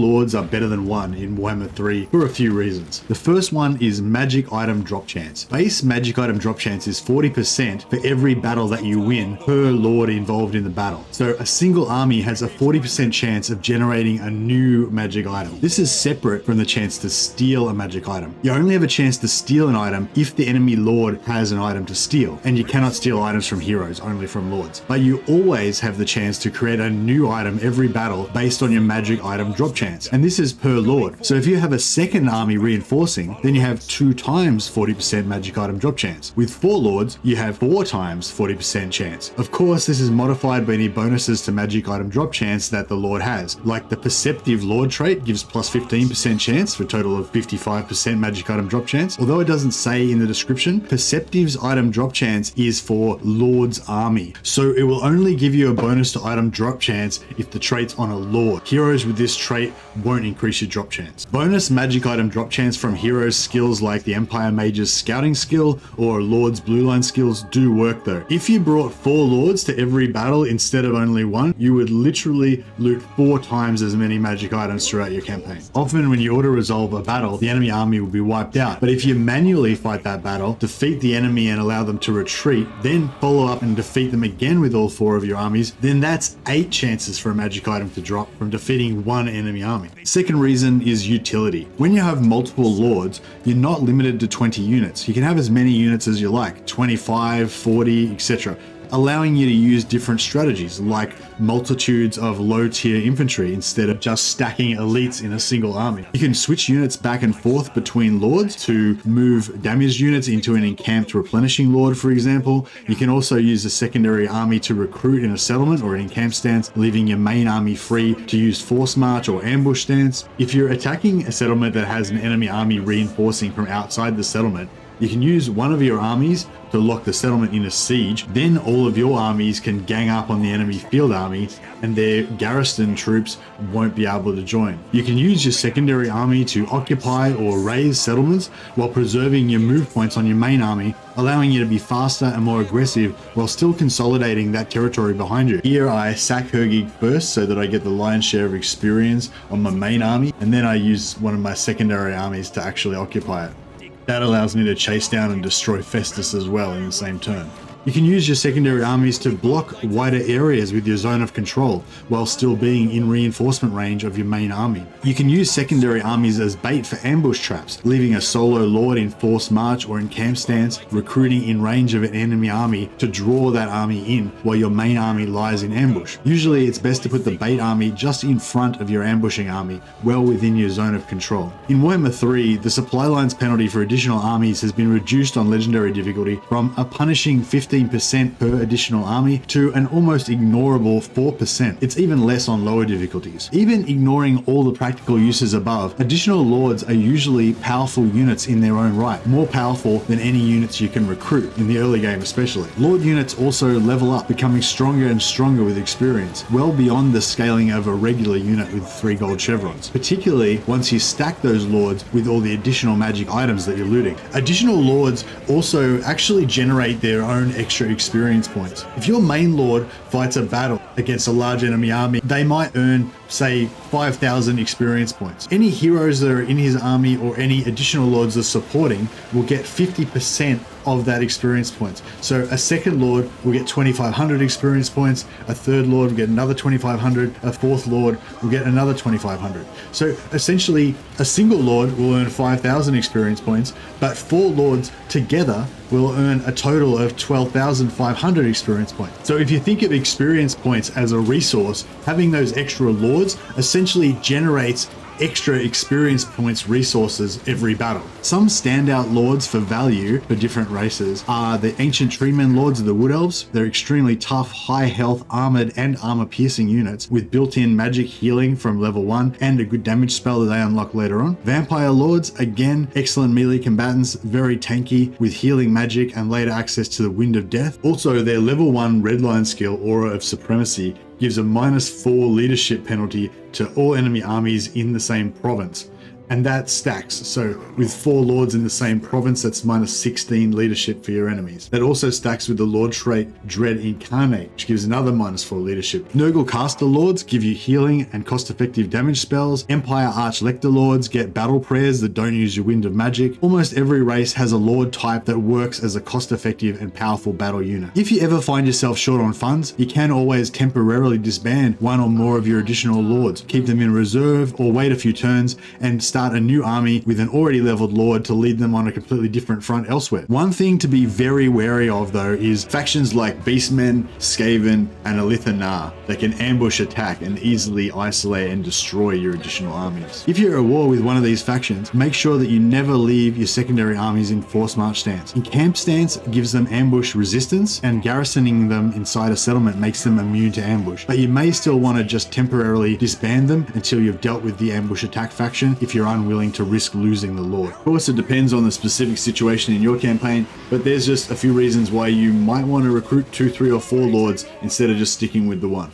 lords are better than one in Warhammer 3 for a few reasons. The first one is magic item drop chance. Base magic item drop chance is 40% for every battle that you win per lord involved in the battle. So a single army has a 40% chance of generating a new magic item. This is separate from the chance to steal a magic item. You only have a chance to steal an item if the enemy lord has an item to steal, and you cannot steal items from heroes, only from lords. But you always have the chance to create a new item every battle based on your magic item drop chance, and this is per lord. So if you have a second army reinforcing, then you have 2 times 40% magic item drop chance. With 4 lords, you have 4 times 40% chance. Of course, this is modified by any bonuses to magic item drop chance that the lord has, like the perceptive lord trait gives plus 15% chance for a total of 55% magic item drop chance. Although it doesn't say in the description, perceptive's item drop chance is for lord's army, so it will only give you a bonus to item drop chance if the trait's on a lord. Heroes with this trait won't increase your drop chance. Bonus magic item drop chance from heroes skills like the Empire Mage's scouting skill or Lord's blue line skills do work though. If you brought 4 lords to every battle instead of only 1, you would literally loot 4 times as many magic items throughout your campaign. Often when you auto resolve a battle, the enemy army will be wiped out, but if you manually fight that battle, defeat the enemy and allow them to retreat, then follow up and defeat them again with all 4 of your armies, then that's 8 chances for a magic item to drop from defeating 1 enemy army. Second reason is utility. When you have multiple lords, you're not limited to 20 units. You can have as many units as you like, 25, 40, etc., allowing you to use different strategies like multitudes of low tier infantry instead of just stacking elites in a single army. You can switch units back and forth between lords to move damaged units into an encamped replenishing lord, for example. You can also use a secondary army to recruit in a settlement or an encamped stance, leaving your main army free to use force march or ambush stance. If you're attacking a settlement that has an enemy army reinforcing from outside the settlement, you can use one of your armies to lock the settlement in a siege, then all of your armies can gang up on the enemy field army and their garrison troops won't be able to join. You can use your secondary army to occupy or raise settlements while preserving your move points on your main army, allowing you to be faster and more aggressive while still consolidating that territory behind you. Here I sack Hergig first so that I get the lion's share of experience on my main army, and then I use one of my secondary armies to actually occupy it. That allows me to chase down and destroy Festus as well in the same turn. You can use your secondary armies to block wider areas with your zone of control while still being in reinforcement range of your main army. You can use secondary armies as bait for ambush traps, leaving a solo lord in force march or in camp stance, recruiting in range of an enemy army to draw that army in while your main army lies in ambush. Usually it's best to put the bait army just in front of your ambushing army, well within your zone of control. In Warhammer 3, the supply lines penalty for additional armies has been reduced on legendary difficulty from a punishing 15% per additional army to an almost ignorable 4%. It's even less on lower difficulties. Even ignoring all the practical uses above, additional lords are usually powerful units in their own right, more powerful than any units you can recruit, in the early game especially. Lord units also level up, becoming stronger and stronger with experience, well beyond the scaling of a regular unit with 3 gold chevrons, particularly once you stack those lords with all the additional magic items that you're looting. Additional lords also actually generate their own extra experience points. If your main lord fights a battle against a large enemy army, they might earn, say, 5,000 experience points. Any heroes that are in his army or any additional lords they're supporting will get 50% of that experience points. So a second lord will get 2,500 experience points, a third lord will get another 2,500, a fourth lord will get another 2,500. So essentially a single lord will earn 5,000 experience points, but 4 lords together will earn a total of 12,500 experience points. So if you think of experience points as a resource, having those extra lords essentially generates extra experience points resources every battle. Some standout lords for value for different races are the ancient treemen lords of the Wood Elves. They're extremely tough, high health, armored and armor piercing units with built-in magic healing from level 1 and a good damage spell that they unlock later on. Vampire lords, again, excellent melee combatants, very tanky with healing magic and later access to the Wind of Death. Also, their level 1 redline skill, Aura of Supremacy, gives a -4 leadership penalty to all enemy armies in the same province. and that stacks. So with 4 lords in the same province, that's minus 16 leadership for your enemies. That also stacks with the lord trait Dread Incarnate, which gives another minus 4 leadership. Nurgle caster lords give you healing and cost-effective damage spells. Empire Archlector lords get battle prayers that don't use your Wind of Magic. Almost every race has a lord type that works as a cost-effective and powerful battle unit. If you ever find yourself short on funds, you can always temporarily disband one or more of your additional lords, keep them in reserve, or wait a few turns and start a new army with an already leveled lord to lead them on a completely different front elsewhere. One thing to be very wary of though is factions like Beastmen, Skaven, and Elithanar that can ambush attack and easily isolate and destroy your additional armies. If you're at war with one of these factions, make sure that you never leave your secondary armies in force march stance. In camp stance gives them ambush resistance, and garrisoning them inside a settlement makes them immune to ambush, but you may still want to just temporarily disband them until you've dealt with the ambush attack faction if you're unwilling to risk losing the lord. Of course, it depends on the specific situation in your campaign, but there's just a few reasons why you might want to recruit 2, 3, or 4 lords instead of just sticking with the one.